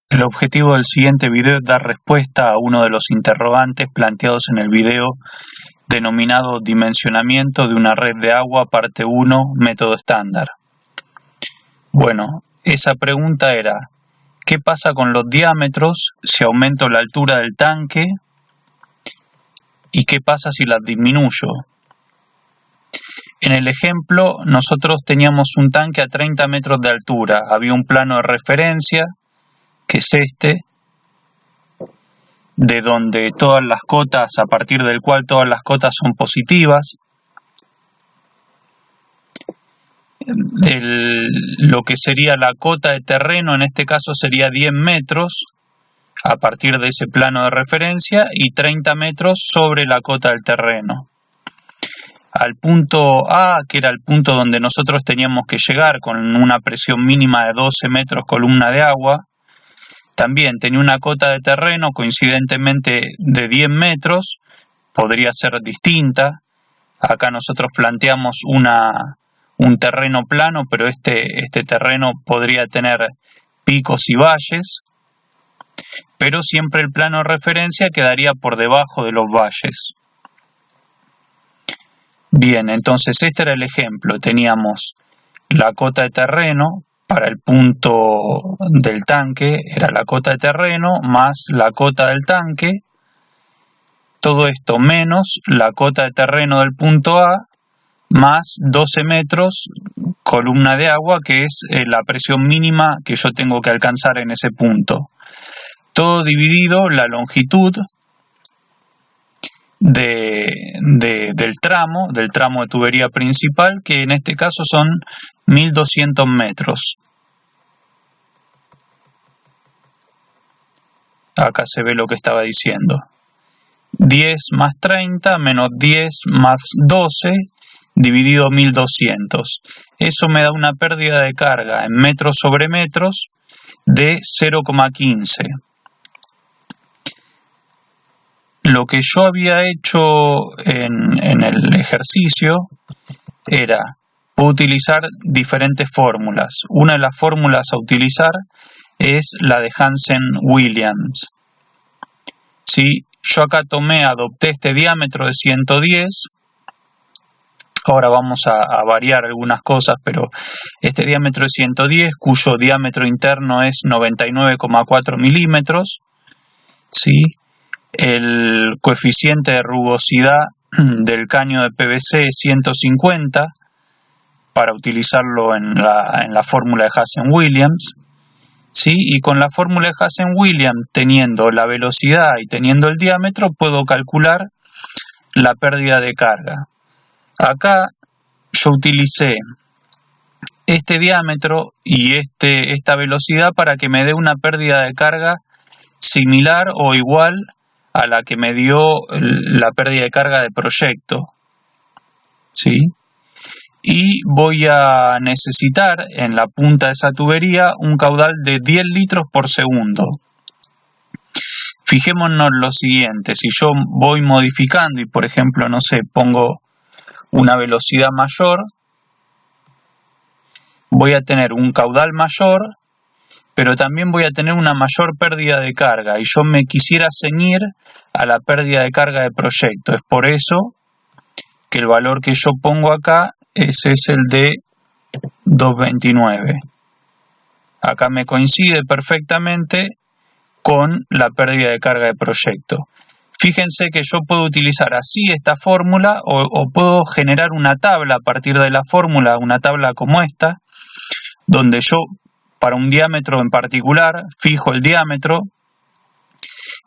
El objetivo del siguiente video es dar respuesta a uno de los interrogantes planteados en el video denominado Dimensionamiento de una red de agua parte 1, método estándar. Bueno, esa pregunta era: ¿qué pasa con los diámetros si aumento la altura del tanque? ¿Y qué pasa si las disminuyo? En el ejemplo, nosotros teníamos un tanque a 30 metros de altura. Había un plano de referencia, que es este, de donde todas las cotas, a partir del cual todas las cotas son positivas. Lo que sería la cota de terreno en este caso sería 10 metros a partir de ese plano de referencia y 30 metros sobre la cota del terreno. Al punto A, que era el punto donde nosotros teníamos que llegar con una presión mínima de 12 metros columna de agua, también tenía una cota de terreno coincidentemente de 10 metros, podría ser distinta. Acá nosotros planteamos un terreno plano, pero este terreno podría tener picos y valles, pero siempre el plano de referencia quedaría por debajo de los valles. Bien, entonces este era el ejemplo. Teníamos la cota de terreno para el punto del tanque, era la cota de terreno más la cota del tanque, todo esto menos la cota de terreno del punto A, más 12 metros columna de agua, que es la presión mínima que yo tengo que alcanzar en ese punto. Todo dividido la longitud del tramo de tubería principal, que en este caso son 1200 metros. Acá se ve lo que estaba diciendo. 10 más 30 menos 10 más 12 dividido 1200. Eso me da una pérdida de carga en metros sobre metros de 0,15. Lo que yo había hecho en el ejercicio era utilizar diferentes fórmulas. Una de las fórmulas a utilizar es la de Hansen-Williams. ¿Sí? Yo acá adopté este diámetro de 110. Ahora vamos a variar algunas cosas, pero este diámetro de 110, cuyo diámetro interno es 99,4 milímetros. ¿Sí? El coeficiente de rugosidad del caño de PVC es 150 para utilizarlo en la fórmula de Hansen-Williams. ¿Sí? Y con la fórmula de Hansen-Williams, teniendo la velocidad y teniendo el diámetro, puedo calcular la pérdida de carga. Acá yo utilicé este diámetro y esta velocidad para que me dé una pérdida de carga similar o igual a la que me dio la pérdida de carga de proyecto. ¿Sí? Y voy a necesitar en la punta de esa tubería un caudal de 10 litros por segundo. Fijémonos lo siguiente: si yo voy modificando y por ejemplo, no sé, pongo una velocidad mayor, voy a tener un caudal mayor, pero también voy a tener una mayor pérdida de carga, y yo me quisiera ceñir a la pérdida de carga de proyecto. Es por eso que el valor que yo pongo acá ese es el de 229. Acá me coincide perfectamente con la pérdida de carga de proyecto. Fíjense que yo puedo utilizar así esta fórmula o puedo generar una tabla a partir de la fórmula, una tabla como esta, donde yo para un diámetro en particular fijo el diámetro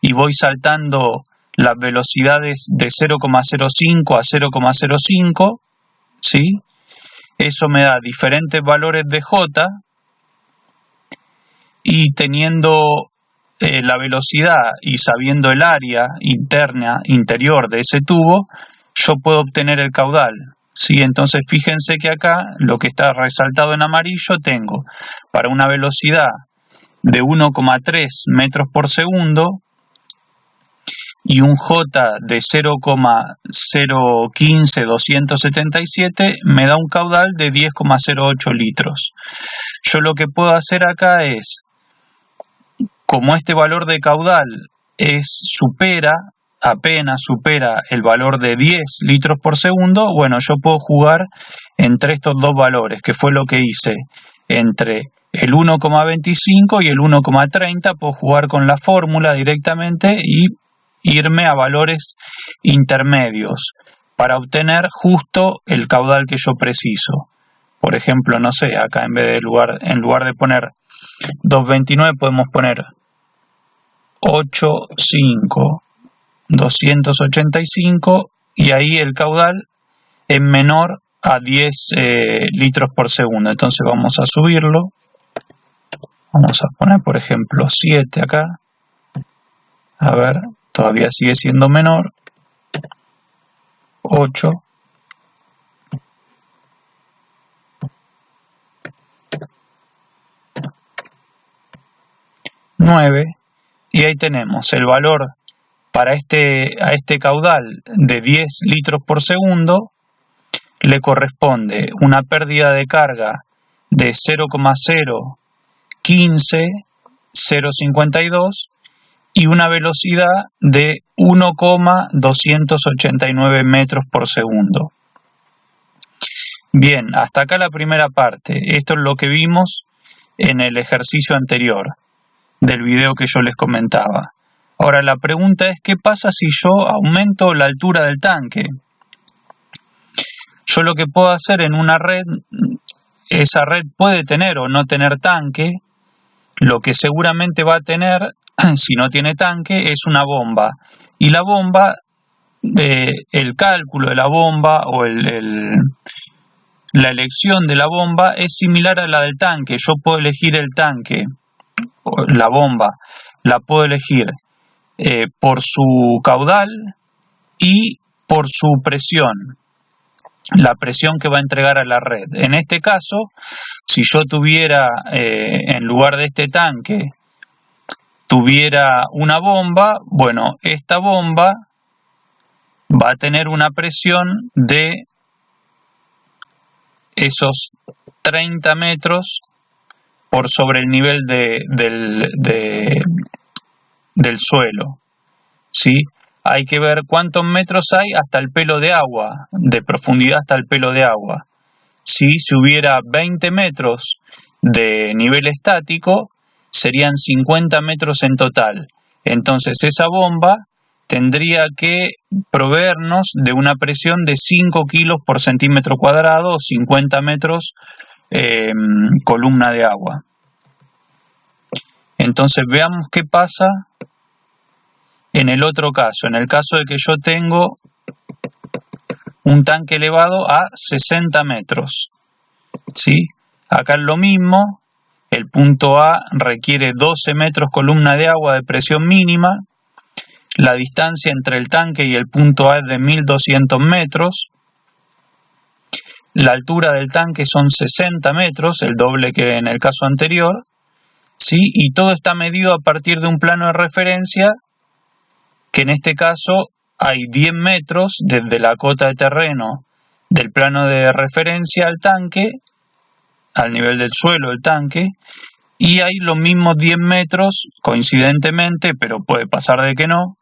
y voy saltando las velocidades de 0,05 a 0,05, ¿sí? Eso me da diferentes valores de J, y teniendo la velocidad y sabiendo el área interior de ese tubo, yo puedo obtener el caudal. ¿Sí? Entonces fíjense que acá lo que está resaltado en amarillo, tengo para una velocidad de 1,3 metros por segundo y un J de 0,015277, me da un caudal de 10,08 litros. Yo lo que puedo hacer acá es como este valor de caudal apenas supera el valor de 10 litros por segundo, bueno, yo puedo jugar entre estos dos valores, que fue lo que hice, entre el 1,25 y el 1,30, puedo jugar con la fórmula directamente y irme a valores intermedios para obtener justo el caudal que yo preciso. Por ejemplo, no sé, acá en lugar de poner 229 podemos poner 8,5, 285, y ahí el caudal es menor a 10 litros por segundo. Entonces vamos a subirlo. Vamos a poner, por ejemplo, 7 acá. A ver, todavía sigue siendo menor. 8. 9. Y ahí tenemos el valor a este caudal de 10 litros por segundo. Le corresponde una pérdida de carga de 0,015, 0,52 y una velocidad de 1,289 metros por segundo. Bien, hasta acá la primera parte. Esto es lo que vimos en el ejercicio anterior del video que yo les comentaba. Ahora la pregunta es, ¿qué pasa si yo aumento la altura del tanque? Yo lo que puedo hacer en una red, esa red puede tener o no tener tanque. Lo que seguramente va a tener, si no tiene tanque, es una bomba. Y la bomba, el cálculo de la bomba o la elección de la bomba es similar a la del tanque. Yo puedo elegir el tanque, la bomba, la puedo elegir por su caudal y por su presión, la presión que va a entregar a la red. En este caso, si yo tuviera, en lugar de este tanque, tuviera una bomba, bueno, esta bomba va a tener una presión de esos 30 metros por sobre el nivel del suelo, ¿sí? Hay que ver cuántos metros hay hasta el pelo de agua, de profundidad hasta el pelo de agua. Si hubiera 20 metros de nivel estático, serían 50 metros en total. Entonces esa bomba tendría que proveernos de una presión de 5 kilos por centímetro cuadrado o 50 metros columna de agua. Entonces veamos qué pasa en el otro caso, en el caso de que yo tengo un tanque elevado a 60 metros. ¿Sí? Acá es lo mismo, el punto A requiere 12 metros columna de agua de presión mínima, la distancia entre el tanque y el punto A es de 1200 metros, la altura del tanque son 60 metros, el doble que en el caso anterior, ¿sí? Y todo está medido a partir de un plano de referencia que en este caso hay 10 metros desde la cota de terreno del plano de referencia al tanque, al nivel del suelo del tanque, y hay los mismos 10 metros, coincidentemente, pero puede pasar de que no,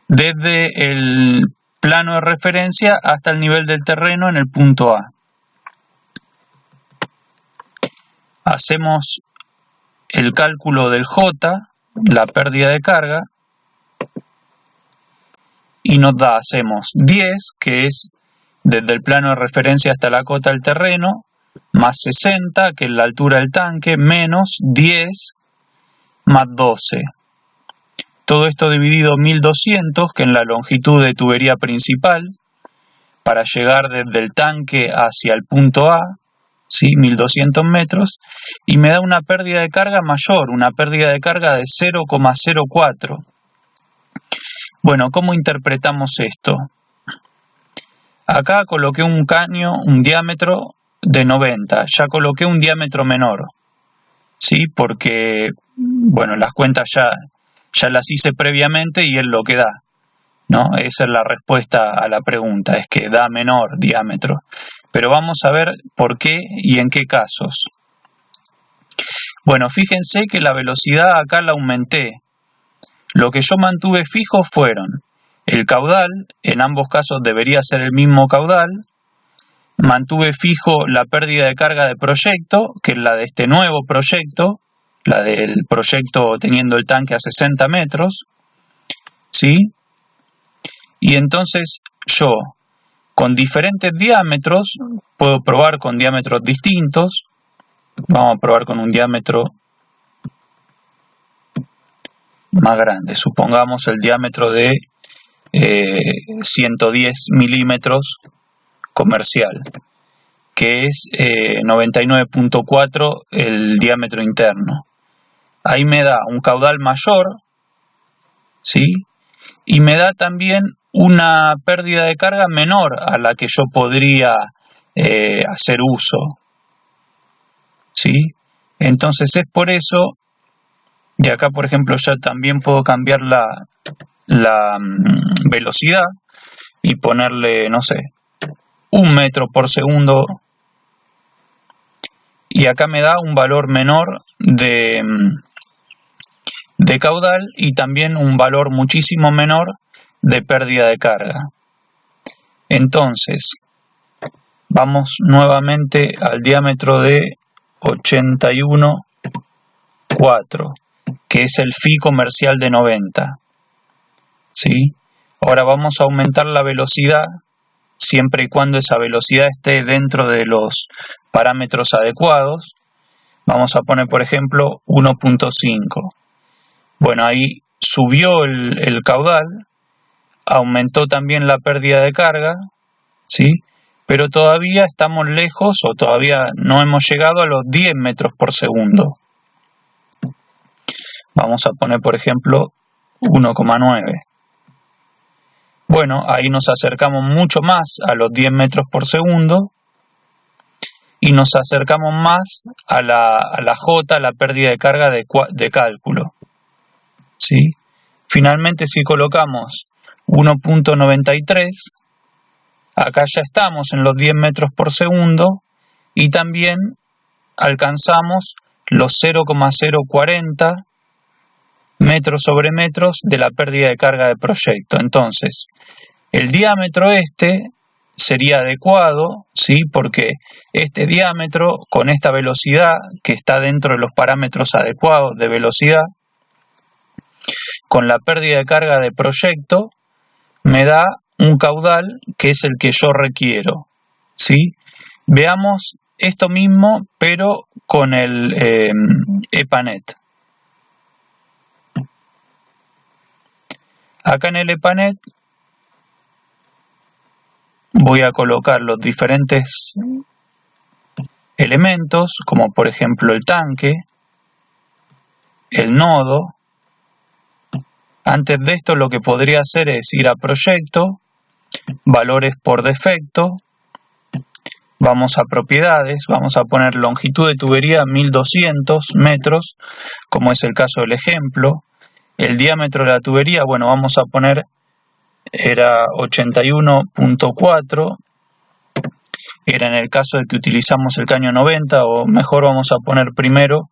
desde el plano de referencia hasta el nivel del terreno en el punto A. Hacemos el cálculo del J, la pérdida de carga, y nos da, hacemos 10, que es desde el plano de referencia hasta la cota del terreno, más 60, que es la altura del tanque, menos 10, más 12. Todo esto dividido 1200, que es la longitud de tubería principal, para llegar desde el tanque hacia el punto A, ¿sí? 1200 metros, y me da una pérdida de carga mayor, una pérdida de carga de 0,04. Bueno, ¿cómo interpretamos esto? Acá coloqué un caño, un diámetro de 90, ya coloqué un diámetro menor, ¿sí? Porque, bueno, las cuentas ya las hice previamente y es lo que da, ¿no? Esa es la respuesta a la pregunta, es que da menor diámetro. Pero vamos a ver por qué y en qué casos. Bueno, fíjense que la velocidad acá la aumenté. Lo que yo mantuve fijo fueron el caudal, en ambos casos debería ser el mismo caudal. Mantuve fijo la pérdida de carga de proyecto, que es la de este nuevo proyecto, la del proyecto teniendo el tanque a 60 metros, ¿sí? Y entonces yo, con diferentes diámetros, puedo probar con diámetros distintos. Vamos a probar con un diámetro más grande. Supongamos el diámetro de 110 milímetros comercial, que es 99.4 el diámetro interno. Ahí me da un caudal mayor, ¿sí? Y me da también una pérdida de carga menor a la que yo podría hacer uso, ¿sí? Entonces es por eso, y acá por ejemplo ya también puedo cambiar la velocidad y ponerle, no sé, 1 metro por segundo, y acá me da un valor menor de caudal y también un valor muchísimo menor de pérdida de carga. Entonces vamos nuevamente al diámetro de 81,4, que es el phi comercial de 90, ¿sí? Ahora vamos a aumentar la velocidad siempre y cuando esa velocidad esté dentro de los parámetros adecuados. Vamos a poner por ejemplo 1.5. Bueno, ahí subió el caudal, aumentó también la pérdida de carga, ¿sí? Pero todavía estamos lejos o todavía no hemos llegado a los 10 metros por segundo. Vamos a poner por ejemplo 1,9. Bueno, ahí nos acercamos mucho más a los 10 metros por segundo y nos acercamos más a la J, la pérdida de carga de cálculo, ¿sí? Finalmente, si colocamos 1.93, acá ya estamos en los 10 metros por segundo y también alcanzamos los 0,040 metros sobre metros de la pérdida de carga de proyecto. Entonces, el diámetro este sería adecuado, ¿sí? Porque este diámetro con esta velocidad que está dentro de los parámetros adecuados de velocidad, con la pérdida de carga de proyecto, me da un caudal que es el que yo requiero, ¿sí? Veamos esto mismo, pero con el EPANET. Acá en el EPANET voy a colocar los diferentes elementos, como por ejemplo el tanque, el nodo. Antes de esto lo que podría hacer es ir a proyecto, valores por defecto, vamos a propiedades, vamos a poner longitud de tubería 1200 metros, como es el caso del ejemplo. El diámetro de la tubería, bueno, vamos a poner, era 81.4, era en el caso de que utilizamos el caño 90, o mejor vamos a poner primero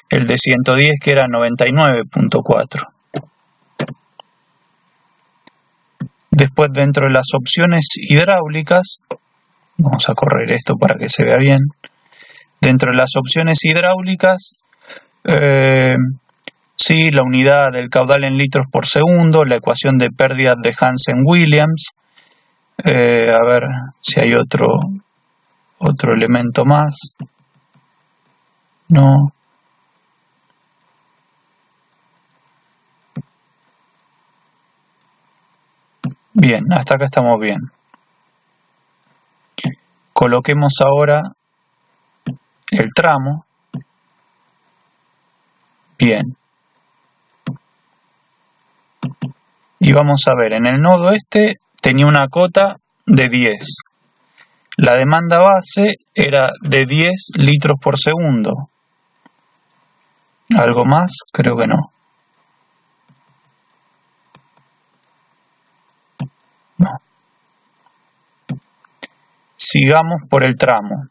el de 110, que era 99.4. Después, dentro de las opciones hidráulicas, vamos a correr esto para que se vea bien. Dentro de las opciones hidráulicas, sí, la unidad del caudal en litros por segundo, la ecuación de pérdidas de Hansen-Williams. A ver si hay otro elemento más. No. Bien, hasta acá estamos bien. Coloquemos ahora el tramo. Bien. Y vamos a ver, en el nodo este tenía una cota de 10. La demanda base era de 10 litros por segundo. ¿Algo más? Creo que no. No. Sigamos por el tramo.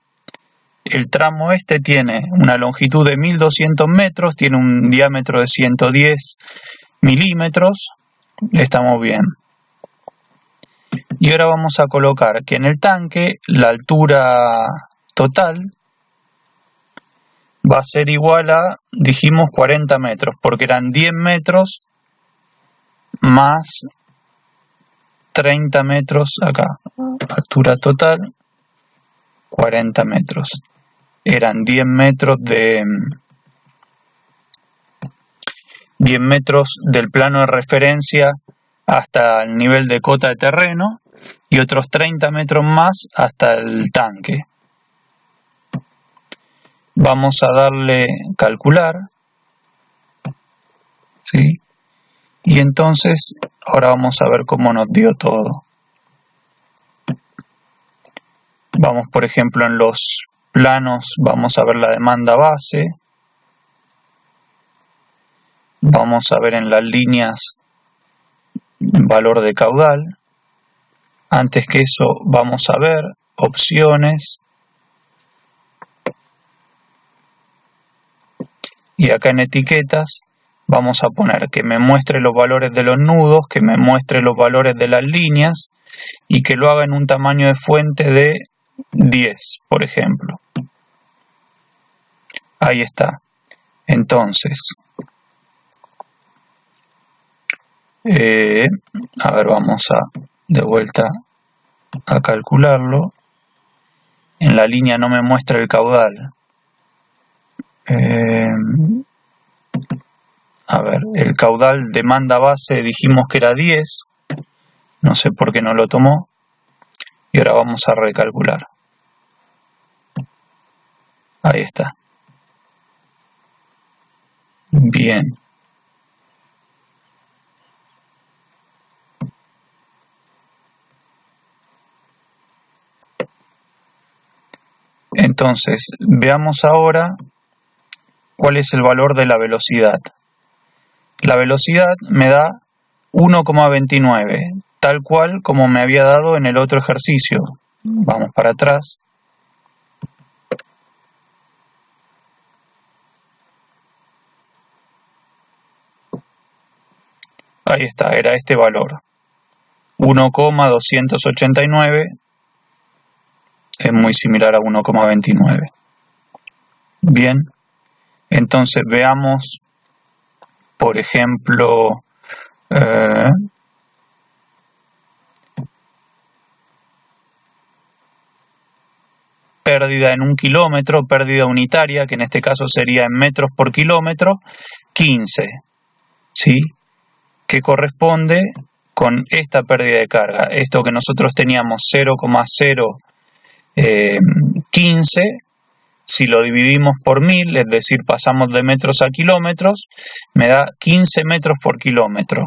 el tramo este tiene una longitud de 1200 metros, tiene un diámetro de 110 milímetros, estamos bien. Y ahora vamos a colocar que en el tanque la altura total va a ser igual a, dijimos, 40 metros, porque eran 10 metros más 30 metros acá. Altura total, 40 metros. Eran 10 metros del plano de referencia hasta el nivel de cota de terreno y otros 30 metros más hasta el tanque. Vamos a darle calcular, ¿sí? Y entonces ahora vamos a ver cómo nos dio todo. Vamos, por ejemplo, en los planos, vamos a ver la demanda base. Vamos a ver en las líneas valor de caudal. Antes que eso vamos a ver opciones. Y acá en etiquetas vamos a poner que me muestre los valores de los nudos, que me muestre los valores de las líneas y que lo haga en un tamaño de fuente de 10, por ejemplo. Ahí está. Entonces, a ver, vamos de vuelta a calcularlo. En la línea no me muestra el caudal. A ver, el caudal demanda base dijimos que era 10. No sé por qué no lo tomó. Y ahora vamos a recalcular. Ahí está. Bien. Entonces, veamos ahora cuál es el valor de la velocidad. La velocidad me da 1,29, tal cual como me había dado en el otro ejercicio. Vamos para atrás. Ahí está, era este valor. 1,289 es muy similar a 1,29. Bien, entonces veamos, por ejemplo, pérdida en 1 kilómetro, pérdida unitaria, que en este caso sería en metros por kilómetro, 15, ¿sí? Que corresponde con esta pérdida de carga. Esto que nosotros teníamos 0,015, si lo dividimos por 1000, es decir, pasamos de metros a kilómetros, me da 15 metros por kilómetro.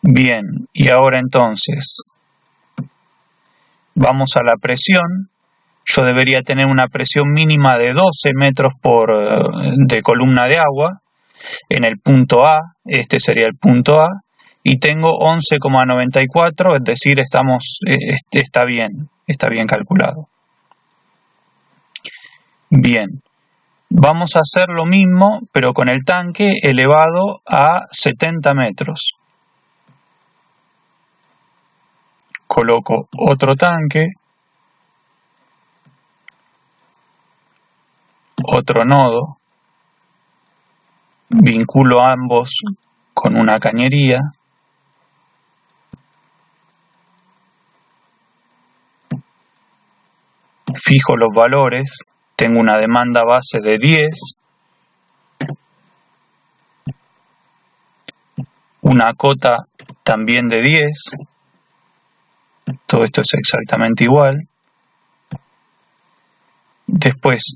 Bien, y ahora entonces vamos a la presión. Yo debería tener una presión mínima de 12 metros de columna de agua en el punto A, este sería el punto A, y tengo 11,94, es decir, está bien calculado. Bien, vamos a hacer lo mismo, pero con el tanque elevado a 70 metros. Coloco otro tanque, otro nodo, vinculo ambos con una cañería, fijo los valores, tengo una demanda base de 10, una cota también de 10, todo esto es exactamente igual. Después,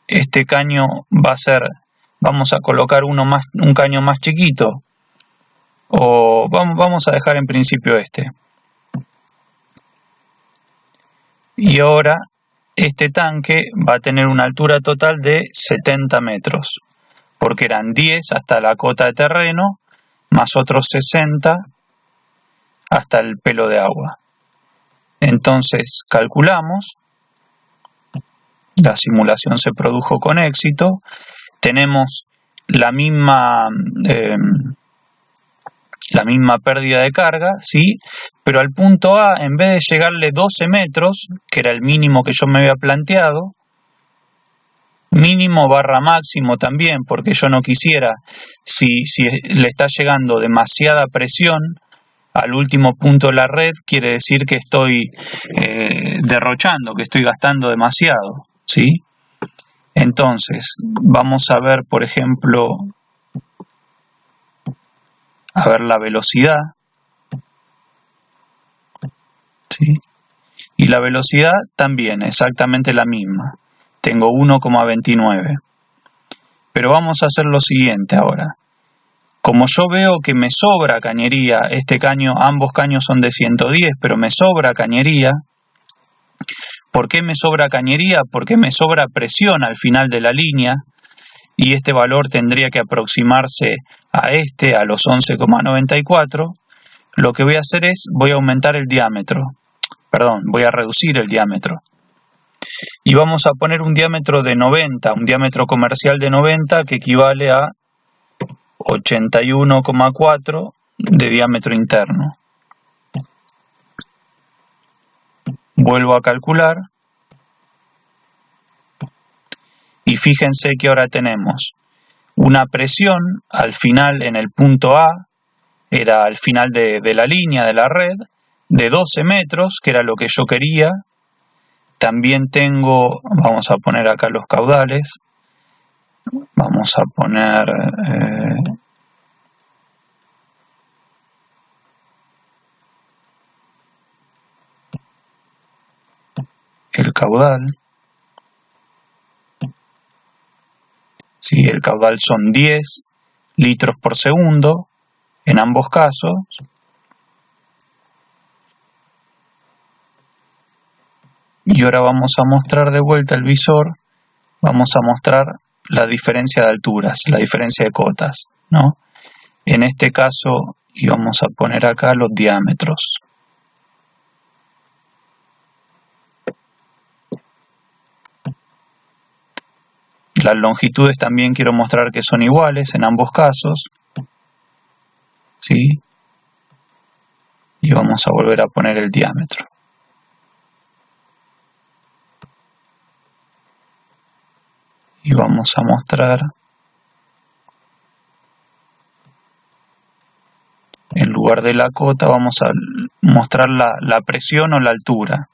este caño va a ser, vamos a colocar un caño más chiquito, o vamos a dejar en principio este. Y ahora este tanque va a tener una altura total de 70 metros, porque eran 10 hasta la cota de terreno, más otros 60 hasta el pelo de agua. Entonces calculamos, la simulación se produjo con éxito, tenemos la misma pérdida de carga, ¿sí? Pero al punto A, en vez de llegarle 12 metros, que era el mínimo que yo me había planteado, mínimo barra máximo también, porque yo no quisiera, si le está llegando demasiada presión al último punto de la red, quiere decir que estoy derrochando, que estoy gastando demasiado, ¿sí? Entonces, vamos a ver, por ejemplo, la velocidad, ¿sí? Y la velocidad también, exactamente la misma. Tengo 1,29. Pero vamos a hacer lo siguiente ahora. Como yo veo que me sobra cañería, ambos caños son de 110, pero me sobra cañería. ¿Por qué me sobra cañería? Porque me sobra presión al final de la línea, y este valor tendría que aproximarse a los 11,94. Lo que voy a hacer es, voy a aumentar el diámetro. Voy a reducir el diámetro. Y vamos a poner un diámetro de 90, un diámetro comercial de 90 que equivale a 81,4 de diámetro interno. Vuelvo a calcular. Y fíjense que ahora tenemos una presión al final en el punto A, era al final de la línea de la red, de 12 metros, que era lo que yo quería. También tengo, vamos a poner acá los caudales, vamos a poner el caudal. Sí, el caudal son 10 litros por segundo en ambos casos. Y ahora vamos a mostrar de vuelta el visor, vamos a mostrar la diferencia de alturas, la diferencia de cotas, ¿no? En este caso, y vamos a poner acá los diámetros. Las longitudes también quiero mostrar que son iguales en ambos casos, ¿sí? Y vamos a volver a poner el diámetro. Y vamos a mostrar, en lugar de la cota, vamos a mostrar la presión o la altura.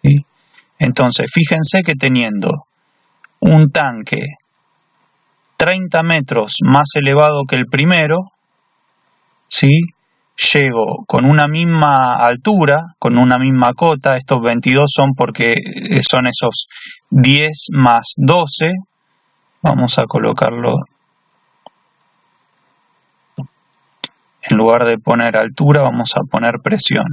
¿Sí? Entonces, fíjense que teniendo un tanque 30 metros más elevado que el primero, ¿sí? Llego con una misma altura, con una misma cota. Estos 22 son porque son esos 10 más 12. Vamos a colocarlo, en lugar de poner altura, vamos a poner presión.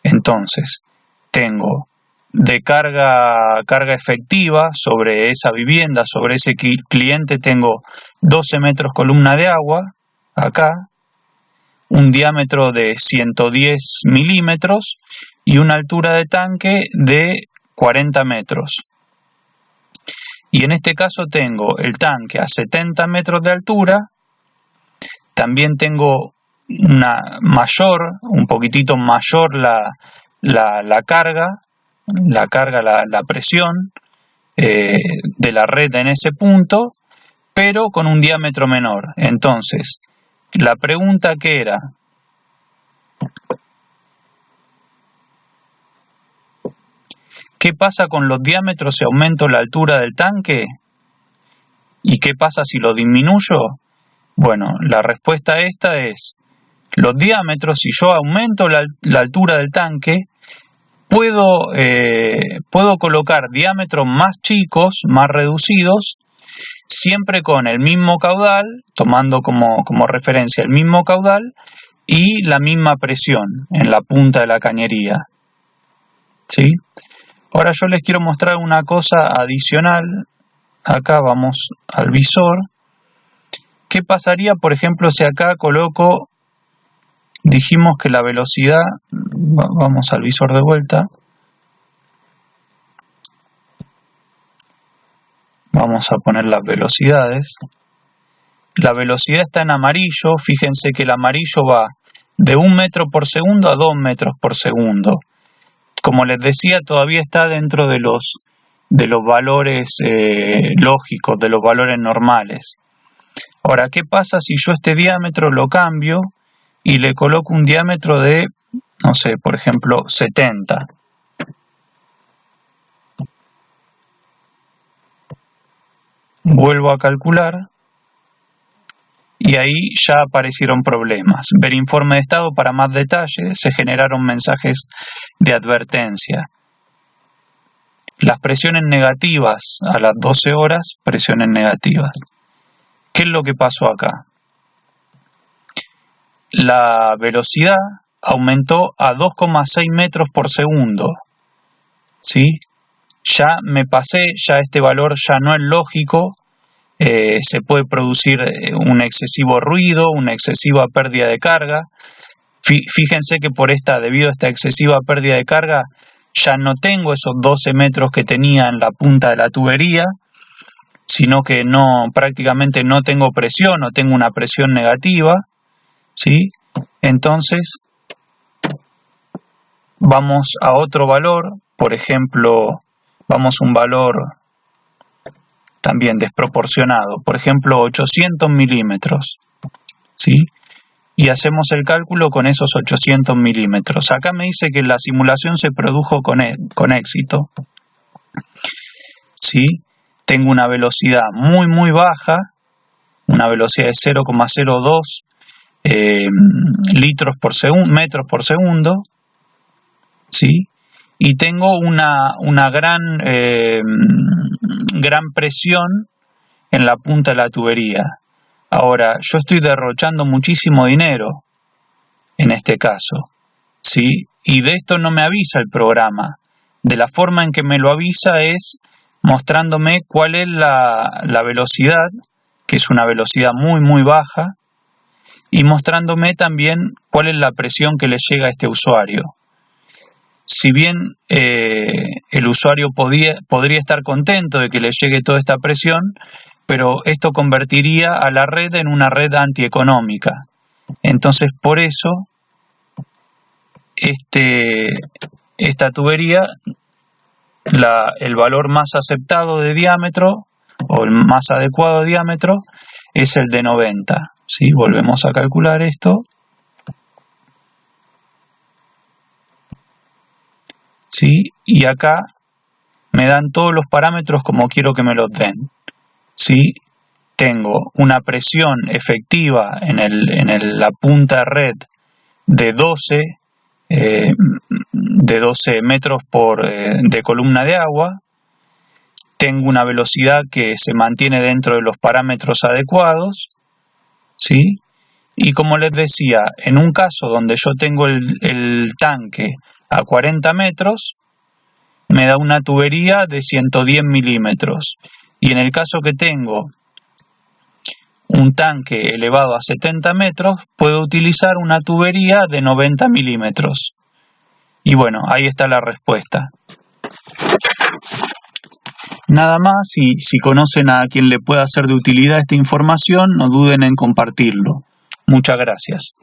Entonces, tengo de carga efectiva sobre esa vivienda, sobre ese cliente, tengo 12 metros columna de agua, acá, un diámetro de 110 milímetros y una altura de tanque de 40 metros. Y en este caso tengo el tanque a 70 metros de altura, también tengo un poquitito mayor la carga, la presión de la red en ese punto, pero con un diámetro menor. Entonces, la pregunta que era, ¿qué pasa con los diámetros si aumento la altura del tanque? ¿Y qué pasa si lo disminuyo? Bueno, la respuesta a esta es, los diámetros, si yo aumento la altura del tanque, puedo colocar diámetros más chicos, más reducidos, siempre con el mismo caudal, tomando como referencia el mismo caudal y la misma presión en la punta de la cañería. ¿Sí? Ahora yo les quiero mostrar una cosa adicional. Acá vamos al visor ¿Qué pasaría, por ejemplo, si acá coloco, dijimos que la velocidad, vamos al visor de vuelta, vamos a poner las velocidades. La velocidad está en amarillo, fíjense que el amarillo va de 1 metro por segundo a 2 metros por segundo. Como les decía, todavía está dentro de los valores lógicos, de los valores normales. Ahora, ¿qué pasa si yo este diámetro lo cambio y le coloco un diámetro de, no sé, por ejemplo, 70? Vuelvo a calcular y ahí ya aparecieron problemas. Ver informe de estado para más detalles, se generaron mensajes de advertencia. Las presiones negativas a las 12 horas, presiones negativas. ¿Qué es lo que pasó acá? La velocidad aumentó a 2,6 metros por segundo. ¿Sí? Ya me pasé, ya este valor ya no es lógico. Se puede producir un excesivo ruido, una excesiva pérdida de carga. Fíjense que debido a esta excesiva pérdida de carga, ya no tengo esos 12 metros que tenía en la punta de la tubería, sino que prácticamente no tengo presión, o tengo una presión negativa, ¿sí? Entonces, vamos a otro valor, por ejemplo, vamos a un valor también desproporcionado, por ejemplo 800 milímetros, ¿sí? Y hacemos el cálculo con esos 800 milímetros. Acá me dice que la simulación se produjo con éxito, ¿sí? Tengo una velocidad muy baja, una velocidad de 0,02 metros por segundo, ¿sí? Y tengo una gran presión en la punta de la tubería. Ahora, yo estoy derrochando muchísimo dinero en este caso, ¿sí? Y de esto no me avisa el programa. De la forma en que me lo avisa es mostrándome cuál es la velocidad, que es una velocidad muy baja, y mostrándome también cuál es la presión que le llega a este usuario. Si bien el usuario podría estar contento de que le llegue toda esta presión, pero esto convertiría a la red en una red antieconómica. Entonces, por eso, esta tubería, el valor más aceptado de diámetro, o el más adecuado de diámetro, es el de 90. ¿Sí? Volvemos a calcular esto. ¿Sí? Y acá me dan todos los parámetros como quiero que me los den. ¿Sí? Tengo una presión efectiva en la punta de red de 12 metros de columna de agua. Tengo una velocidad que se mantiene dentro de los parámetros adecuados, ¿sí? Y como les decía, en un caso donde yo tengo el tanque a 40 metros, me da una tubería de 110 milímetros. Y en el caso que tengo un tanque elevado a 70 metros, puedo utilizar una tubería de 90 milímetros. Y bueno, ahí está la respuesta. Nada más, y si conocen a quien le pueda ser de utilidad esta información, no duden en compartirlo. Muchas gracias.